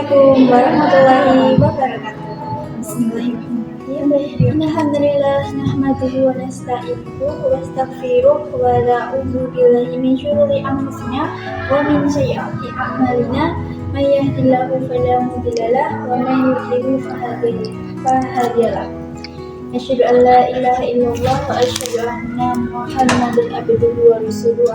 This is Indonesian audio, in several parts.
Assalamualaikum warahmatullahi wabarakatuh. Bismillahirrahmanirrahim. Alhamdulillah nahmaduhu wa nasta'inuhu wa nastaghfiruh wa na'udzu billahi min syururi anfusina wa min sayyiati a'malina. May yahdihillahu fala mudilla lahu wa may yudlil fala hadiya lahu. Asyhadu an la ilaha illallah wa asyhadu anna Muhammadan abduhu wa rasuluhu.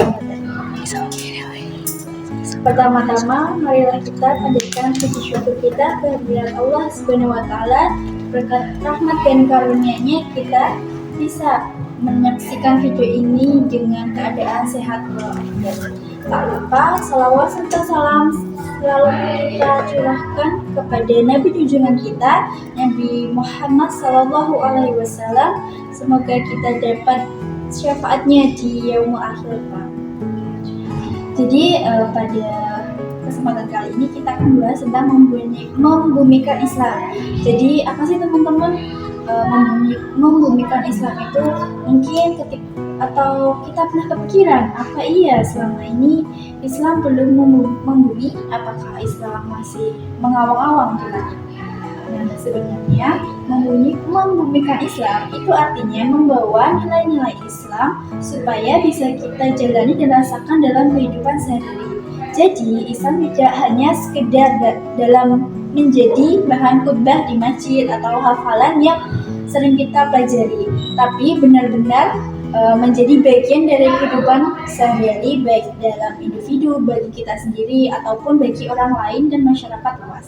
Pertama-tama, marilah kita panjatkan puji syukur kita kehadirat Allah Subhanahu wa taala. Berkat rahmat dan karunia-Nya kita bisa menyaksikan video ini dengan keadaan sehat walafiat. Tak lupa salawat serta salam selalu kita curahkan kepada Nabi junjungan kita, Nabi Muhammad SAW. Semoga kita dapat syafaatnya di yaumul akhir. Jadi pada kesempatan kali ini kita akan bahas tentang membumikan Islam. Jadi apa sih teman-teman membumikan Islam itu? Mungkin atau kita pernah kepikiran apa iya selama ini Islam belum membumi? Apakah Islam masih mengawang-awang kita? Nah, sebenarnya membumikan Islam itu artinya membawa nilai-nilai Islam supaya bisa kita jalani dan rasakan dalam kehidupan sehari-hari. Jadi Islam tidak hanya sekedar dalam menjadi bahan khutbah di masjid atau hafalan yang sering kita pelajari, tapi benar-benar menjadi bagian dari kehidupan sehari-hari, baik dalam individu, bagi kita sendiri ataupun bagi orang lain dan masyarakat luas.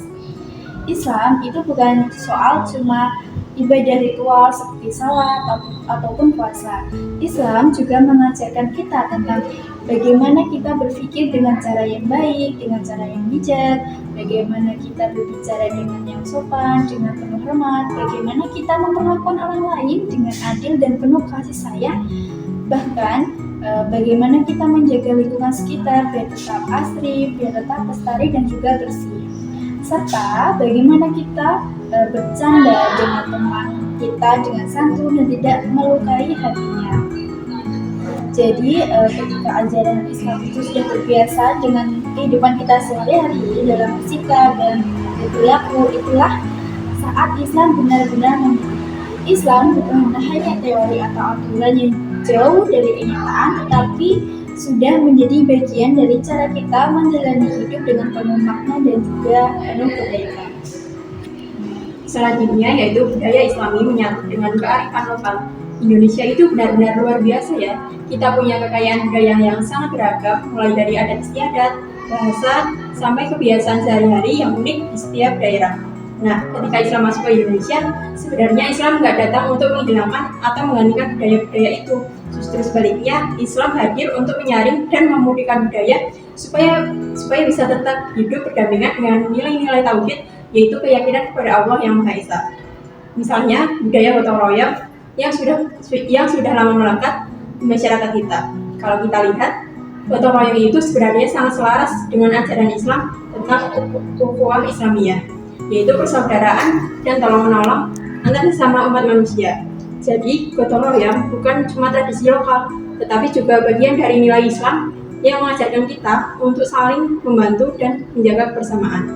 Islam itu bukan soal cuma ibadah ritual seperti salat ataupun puasa. Islam juga mengajarkan kita tentang bagaimana kita berpikir dengan cara yang baik, dengan cara yang bijak, bagaimana kita berbicara dengan yang sopan, dengan penuh hormat, bagaimana kita memperlakukan orang lain dengan adil dan penuh kasih sayang, bahkan bagaimana kita menjaga lingkungan sekitar biar tetap asri, biar tetap lestari dan juga bersih. Serta bagaimana kita bercanda dengan teman kita dengan santun dan tidak melukai hatinya. Jadi ketika ajaran Islam itu sudah terbiasa dengan kehidupan kita sehari-hari dalam sikap dan perilaku, itulah saat Islam benar-benar membumi. Islam bukan hanya teori atau aturan yang jauh dari kenyataan, tetapi sudah menjadi bagian dari cara kita menjalani hidup dengan penuh makna dan juga penuh kebaikan. Selanjutnya yaitu budaya Islami menyatu dengan kearifan lokal. Indonesia itu benar-benar luar biasa ya. Kita punya kekayaan budaya yang sangat beragam, mulai dari adat istiadat, bahasa, sampai kebiasaan sehari-hari yang unik di setiap daerah. Nah, ketika Islam masuk ke Indonesia, sebenarnya Islam nggak datang untuk menghilangkan atau menggantikan budaya-budaya itu. Justru sebaliknya, Islam hadir untuk menyaring dan memurnikan budaya supaya bisa tetap hidup berdampingan dengan nilai-nilai tauhid, yaitu keyakinan kepada Allah yang Maha Esa. Misalnya, budaya gotong royong yang sudah lama melekat di masyarakat kita. Kalau kita lihat, gotong royong itu sebenarnya sangat selaras dengan ajaran Islam tentang ukhuwah Islamiyah, yaitu persaudaraan dan tolong-menolong antar sesama umat manusia. Jadi, gotong royong bukan cuma tradisi lokal, tetapi juga bagian dari nilai Islam yang mengajarkan kita untuk saling membantu dan menjaga kebersamaan.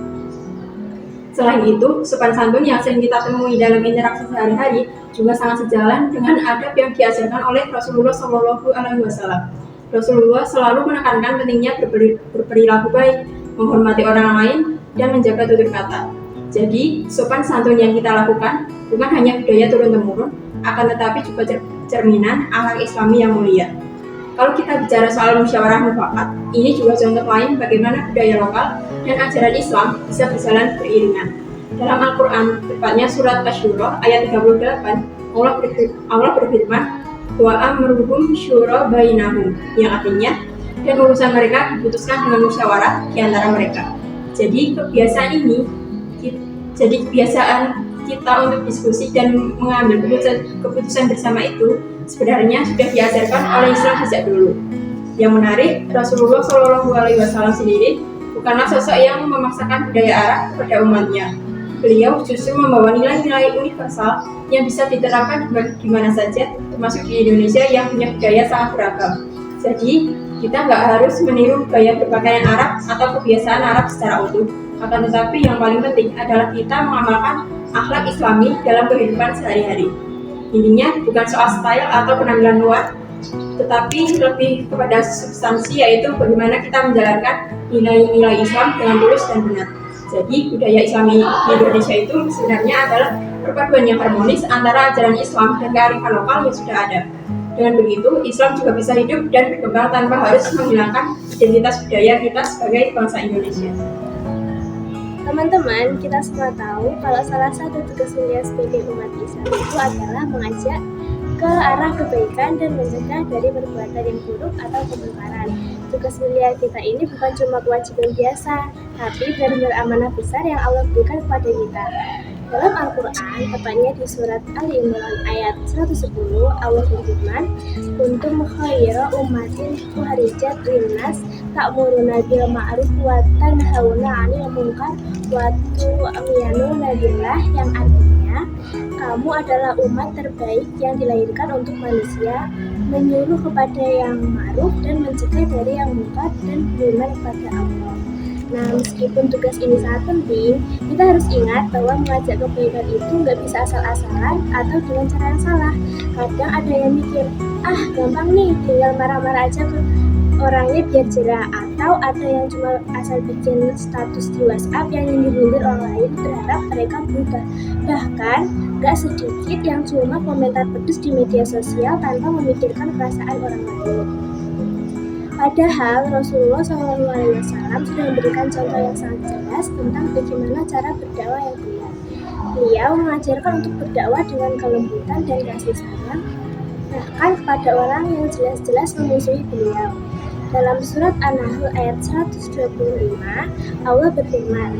Selain itu, sopan santun yang sering kita temui dalam interaksi sehari-hari juga sangat sejalan dengan adab yang diajarkan oleh Rasulullah SAW. Rasulullah selalu menekankan pentingnya berperilaku baik, menghormati orang lain, dan menjaga tutur kata. Jadi, sopan santun yang kita lakukan bukan hanya budaya turun-temurun, akan tetapi juga cerminan akhlak Islami yang mulia. Kalau kita bicara soal musyawarah mufakat, ini juga contoh lain bagaimana budaya lokal dan ajaran Islam bisa berjalan beriringan. Dalam Al-Quran, tepatnya surat Asy-Syura ayat 38, Allah berfirman, wa amruhum syura bainahum, yang artinya, dan urusan mereka diputuskan dengan musyawarah di antara mereka. Jadi kebiasaan kita untuk diskusi dan mengambil keputusan bersama itu sebenarnya sudah diajarkan oleh Islam sejak dulu. Yang menarik, Rasulullah SAW sendiri bukanlah sosok yang memaksakan budaya Arab kepada umatnya. Beliau justru membawa nilai-nilai universal yang bisa diterapkan di mana saja, termasuk di Indonesia yang punya budaya sangat beragam. Jadi, kita nggak harus meniru gaya berpakaian Arab atau kebiasaan Arab secara utuh, Akan tetapi yang paling penting adalah kita mengamalkan akhlak Islami dalam kehidupan sehari-hari. Intinya bukan soal style atau penampilan luar, tetapi lebih kepada substansi, yaitu bagaimana kita menjalankan nilai-nilai Islam dengan tulus dan benar. Jadi budaya Islami di Indonesia itu sebenarnya adalah perpaduan yang harmonis antara ajaran Islam dan kearifan lokal yang sudah ada. Dengan begitu, Islam juga bisa hidup dan berkembang tanpa harus menghilangkan identitas budaya kita sebagai bangsa Indonesia. Teman-teman, kita semua tahu kalau salah satu tugas mulia sebagai umat Islam itu adalah mengajak ke arah kebaikan dan mencegah dari perbuatan yang buruk atau kemungkaran. Tugas mulia kita ini bukan cuma kewajiban biasa, tapi benar-benar amanah besar yang Allah berikan kepada kita. Dalam Al-Quran, tepatnya di surat Ali Imran ayat 110, Allah berfirman, "Kuntum khayra ummatin ukhrijat linnas ta'muruna bil ma'ruf wa tanhauna 'anil munkar wa tu'minuna billah," yang artinya, kamu adalah umat terbaik yang dilahirkan untuk manusia, menyuruh kepada yang ma'ruf dan mencegah dari yang munkar dan beriman kepada Allah. Nah, meskipun tugas ini sangat penting, kita harus ingat bahwa mengajak kebaikan itu nggak bisa asal-asalan atau dengan cara yang salah. Kadang ada yang mikir, gampang nih, tinggal marah-marah aja ke orangnya biar jerah. Atau ada yang cuma asal bikin status di WhatsApp yang nyindir-nyindir orang lain berharap mereka berubah. Bahkan, nggak sedikit yang cuma komentar pedes di media sosial tanpa memikirkan perasaan orang lain. Padahal Rasulullah SAW sudah memberikan contoh yang sangat jelas tentang bagaimana cara berdakwah yang benar. Beliau mengajarkan untuk berdakwah dengan kelembutan dan kasih sayang, bahkan kepada orang yang jelas-jelas memusuhi beliau. Dalam surat An-Nahl ayat 125, Allah berfirman,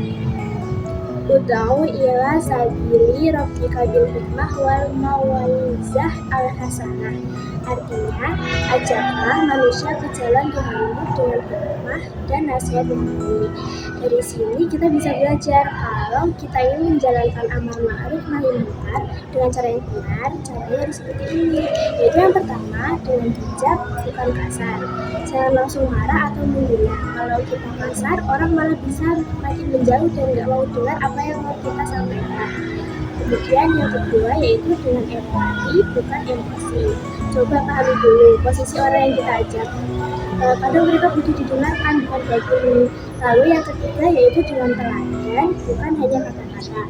"Ud'u ila sabili rabbika bil hikmah wal mau'izah al-hasanah." Artinya, ajaklah manusia ke jalan Tuhanmu dengan hikmah dan nasihat yang baik. Dari sini kita bisa belajar kalau kita ingin menjalankan amar ma'ruf nahi munkar dengan cara yang benar, caranya harus seperti ini. Yaitu yang pertama, dengan bijak, bukan kasar. Jangan langsung marah atau menghina. Kalau kita kasar, orang malah bisa makin menjauh dan gak mau dengar apa yang mau kita sampaikan. Kemudian yang kedua yaitu dengan empati, bukan emosi. Coba pahami dulu posisi orang yang kita ajak. Kadang mereka butuh didengarkan, bukan berbagi. Lalu yang ketiga yaitu dengan teladan, bukan hanya kata-kata.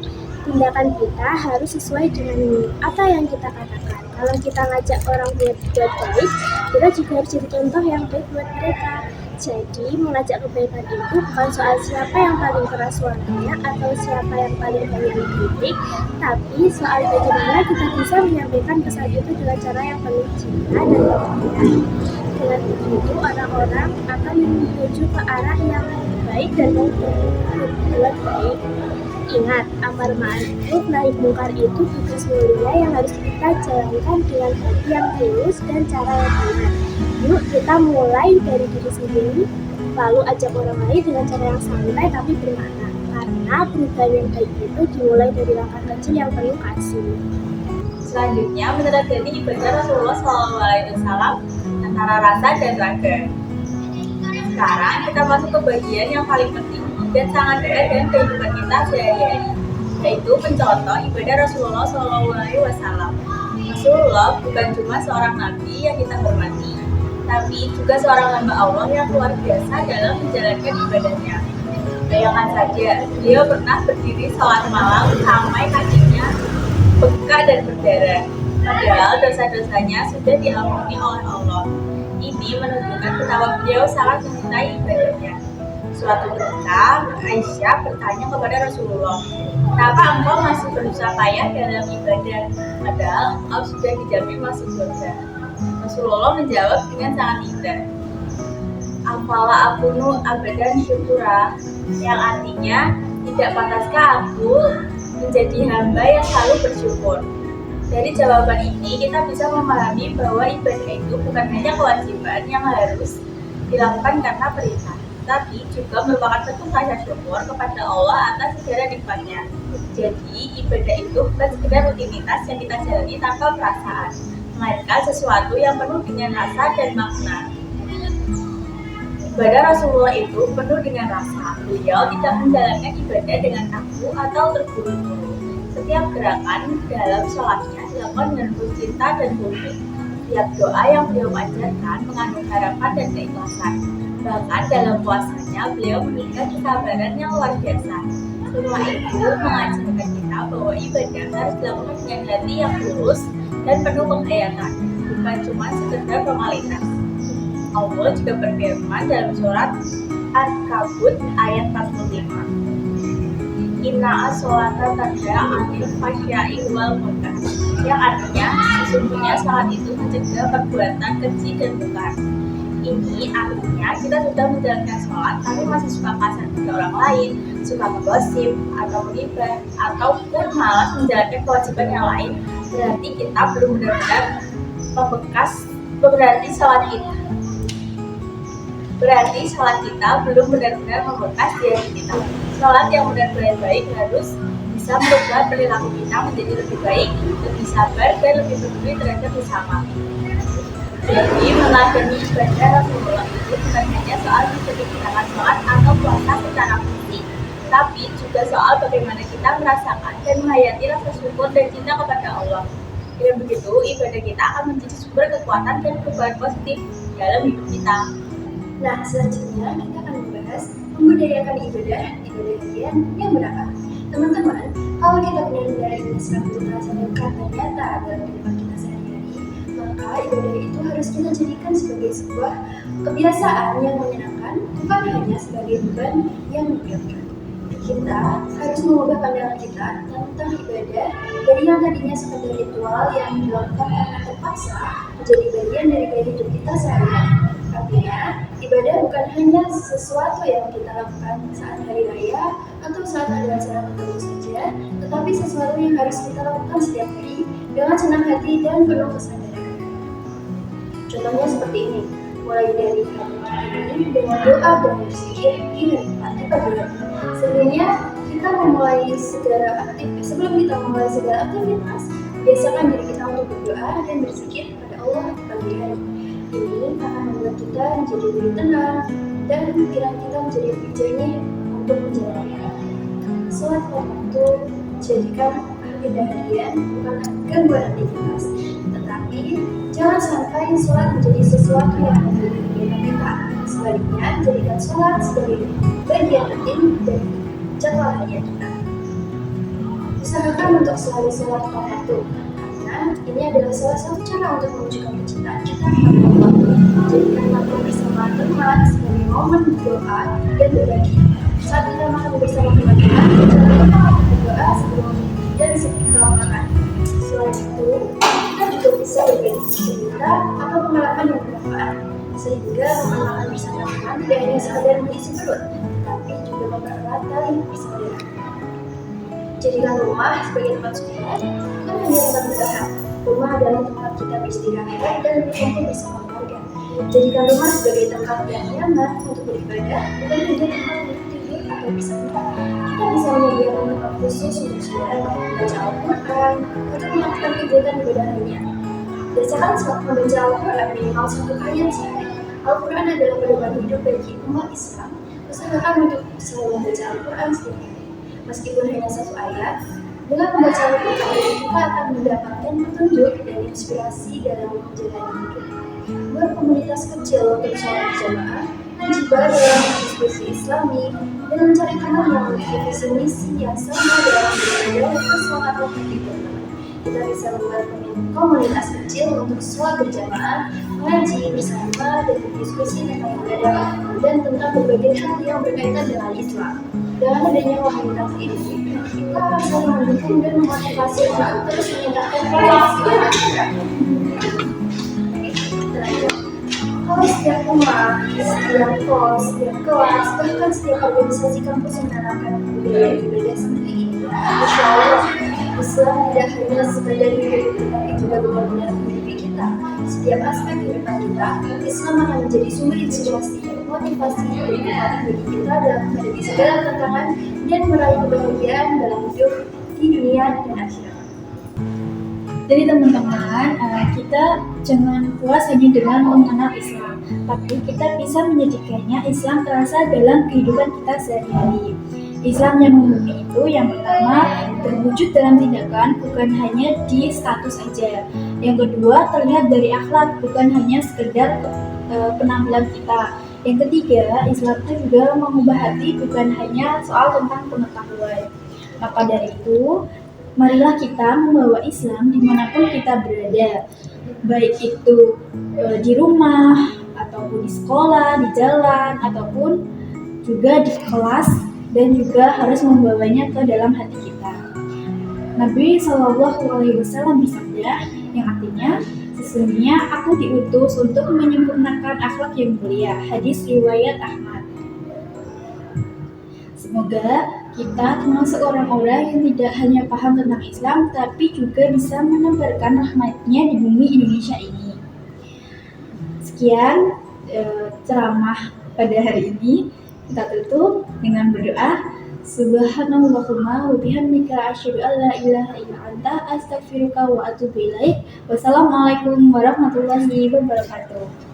Tindakan kita harus sesuai dengan apa yang kita katakan. Kalau kita ngajak orang buat baik, kita juga harus jadi contoh yang baik buat mereka. Jadi mengajak kebaikan itu bukan soal siapa yang paling keras suaranya atau siapa yang paling banyak mengkritik, tapi soal bagaimana kita bisa menyampaikan pesan itu dengan cara yang penuh cinta dan pengertian. Dengan begitu orang-orang akan menuju ke arah yang baik dan mau berbuat baik. Ingat, amar ma'ruf nahi munkar itu tugas mulia yang harus kita jalankan dengan hati yang tulus dan cara yang benar. Yuk kita mulai dari diri sendiri, lalu ajak orang lain dengan cara yang santai tapi bermakna. Karena perubahan yang baik itu dimulai dari langkah kecil yang penuh kasih. Selanjutnya, meneladani ibadah Rasulullah SAW antara rasa dan raga. Sekarang kita masuk ke bagian yang paling penting dan sangat dekat dengan kehidupan kita sehari-hari, yaitu mencontoh ibadah Rasulullah SAW. Rasulullah bukan cuma seorang nabi yang kita hormati, tapi juga seorang hamba Allah yang luar biasa dalam menjalankan ibadahnya. Bayangkan saja, beliau pernah berdiri sholat malam sampai kakinya bengkak dan berdarah. Padahal dosa-dosanya sudah diampuni oleh Allah. Ini menunjukkan betapa beliau sangat mencintai ibadahnya. Suatu ketika, Aisyah bertanya kepada Rasulullah, "Kenapa engkau masih berusaha payah dalam ibadah? Padahal engkau sudah dijamin masuk surga." Rasulullah menjawab dengan sangat indah, "Afala akunu abadan syukura," yang artinya, tidak pantaskah aku menjadi hamba yang selalu bersyukur. Dari jawaban ini kita bisa memahami bahwa ibadah itu bukan hanya kewajiban yang harus dilakukan karena perintah, tapi juga merupakan bentuk rasa syukur kepada Allah atas segala nikmatnya. Jadi ibadah itu bukan sekedar rutinitas yang kita jalani tanpa perasaan, melainkan sesuatu yang penuh dengan rasa dan makna. Ibadah Rasulullah itu penuh dengan rasa. Beliau tidak menjalankan ibadah dengan kaku atau terburu-buru. Setiap gerakan dalam sholatnya dilakukan dengan penuh cinta dan khusyuk. Setiap doa yang beliau ajarkan mengandung harapan dan keikhlasan. Bahkan dalam puasanya beliau menunjukkan kesabaran yang luar biasa. Semua itu mengajarkan kita bahwa ibadah harus dilakukan dengan hati yang tulus dan penuh penghayatan, bukan cuma sekedar formalitas. Allah juga berfirman dalam surat An-Kabut ayat 45. Inna as-sholata tanha 'anil fahsya'i wal munkar. Yang artinya sesungguhnya salat itu mencegah perbuatan keji dan munkar. Ini artinya kita sudah menjalankan sholat tapi masih suka kasar pada orang lain, suka menggosip atau menghibah, ataupun malas menjalankan kewajiban yang lain. Berarti kita belum benar-benar Berarti sholat kita belum benar-benar membekas di hati kita. Sholat yang benar-benar baik harus bisa merubah perilaku kita menjadi lebih baik, lebih sabar, dan lebih peduli terhadap sesama. Jadi meladeni ibadah Rasulullah itu bukan hanya soal menjalankan sholat atau puasa secara fisik, tapi juga soal bagaimana kita merasakan dan menghayati rasa syukur dan cinta kepada Allah. Dengan begitu, ibadah kita akan menjadi sumber kekuatan dan perubahan positif dalam hidup kita. Nah, selanjutnya kita akan membahas membudayakan ibadah harian yang berakal. Teman-teman, kalau kita benar-benar ingin Islam itu terasa dekat dan nyata dalam kehidupan kita sehari-hari, maka ibadah itu harus kita jadikan sebagai sebuah kebiasaan yang menyenangkan, bukan hanya sebagai beban yang memberatkan. Kita harus mengubah pandangan kita tentang ibadah dari yang tadinya sekedar ritual yang dilakukan karena terpaksa menjadi bagian dari gaya hidup kita sehari-hari. Artinya, ibadah bukan hanya sesuatu yang kita lakukan saat hari raya atau saat ada acara tertentu saja, tetapi sesuatu yang harus kita lakukan setiap hari dengan senang hati dan penuh kesadaran. Contohnya seperti ini, mulai dari hari ini dengan doa dan berzikir di hari pagi. Sebelum kita memulai segala aktivitas, biasakan diri kita untuk berdoa dan berzikir kepada Allah pagi hari. Ini akan membuat kita menjadi lebih tenang dan pikiran kita menjadi lebih jernih untuk menjalannya. Sholat waktu jadikan agenda harian bukan gangguan aktivitas, tetapi jangan sampai sholat menjadi sesuatu yang mengganggu kegiatan kita. Sebaliknya, jadikan sholat sebagai bagian penting dari jadwal harian kita. Usahakan untuk selalu sholat tepat waktu. Ini adalah salah satu cara untuk menunjukkan kecintaan kita kepada Allah. Jadikan waktu bersama teman sebagai momen berdoa dan berbagi. Saat kita makan bersama teman-teman, jangan lupa berdoa sebelum dan setelah makan. Selain itu, kita juga bisa berbagi cerita atau pengalaman yang bermanfaat, sehingga makan bersama teman tidak hanya sekadar mengisi perut, tapi juga mempererat tali persaudaraan. Jadikan rumah sebagai tempat suci, bukan hanya tempat beristirahat. Rumah adalah tempat kita beristirahat dan berkumpul bersama keluarga. Jadikan rumah sebagai tempat yang nyaman untuk beribadah, bukan hanya tempat untuk tidur atau bersantai. Kita bisa menyediakan tempat khusus untuk sholat, membaca Al-Quran, atau melakukan kegiatan ibadah lainnya. Biasakan saat membaca Al-Quran minimal 1 ayat sehari. Al-Quran adalah pedoman hidup bagi umat Islam. Usahakan untuk selalu membaca Al-Quran setiap hari. Meskipun hanya 1 ayat, dengan membaca Al-Quran kita akan mendapatkan petunjuk dan inspirasi dalam menjalani hidup. Buat komunitas kecil untuk sholat berjamaah, terjebak dalam diskusi Islami, dan mencari teman yang memiliki visi misi yang sama dalam beribadah dan semangat rohani hidup. Kita bisa membuat komunitas kecil untuk sholat berjamaah, mengaji bersama, dan berdiskusi tentang ibadah dan tentang berbagai hal yang berkaitan dengan Islam. Dengan adanya komunitas ini, kita akan saling mendukung dan memotivasi untuk terus meningkatkan kualitas ibadah kita. Kalau setiap rumah, setiap kos, setiap kelas, bahkan setiap organisasi kampus menerapkan budaya ibadah seperti ini, insya Allah Islam tidak hanya sekadar hidup, tetapi juga benar-benar menghidupi kita. Setiap aspek kehidupan kita, Islam akan menjadi sumber inspirasi, motivasi, dan motivasi bagi kita dalam menghadapi segala tantangan dan meraih kebahagiaan dalam hidup di dunia dan akhirat. Jadi teman-teman, kita jangan puas hanya dengan mengenal Islam, tapi kita bisa menjadikannya Islam terasa dalam kehidupan kita sehari-hari. Islam yang murni itu yang pertama terwujud dalam tindakan, bukan hanya di status saja. Yang kedua terlihat dari akhlak, bukan hanya sekedar penampilan kita. Yang ketiga, Islam itu juga mengubah hati, bukan hanya soal tentang pengetahuan. Maka dari itu, marilah kita membawa Islam dimanapun kita berada, baik itu di rumah, ataupun di sekolah, di jalan, ataupun juga di kelas, dan juga harus membawanya ke dalam hati kita. Nabi SAW bersabda yang artinya, sesungguhnya aku diutus untuk menyempurnakan akhlak yang mulia. Hadis riwayat Ahmad. Semoga kita termasuk orang-orang yang tidak hanya paham tentang Islam, tapi juga bisa menebarkan rahmatnya di bumi Indonesia ini. Sekian ceramah pada hari ini. Kita tutup dengan berdoa. Subhanallahumma wa bihamdika asyhadu an la ilaha illa anta astaghfiruka wa atubu ilaik. Wassalamualaikum warahmatullahi wabarakatuh.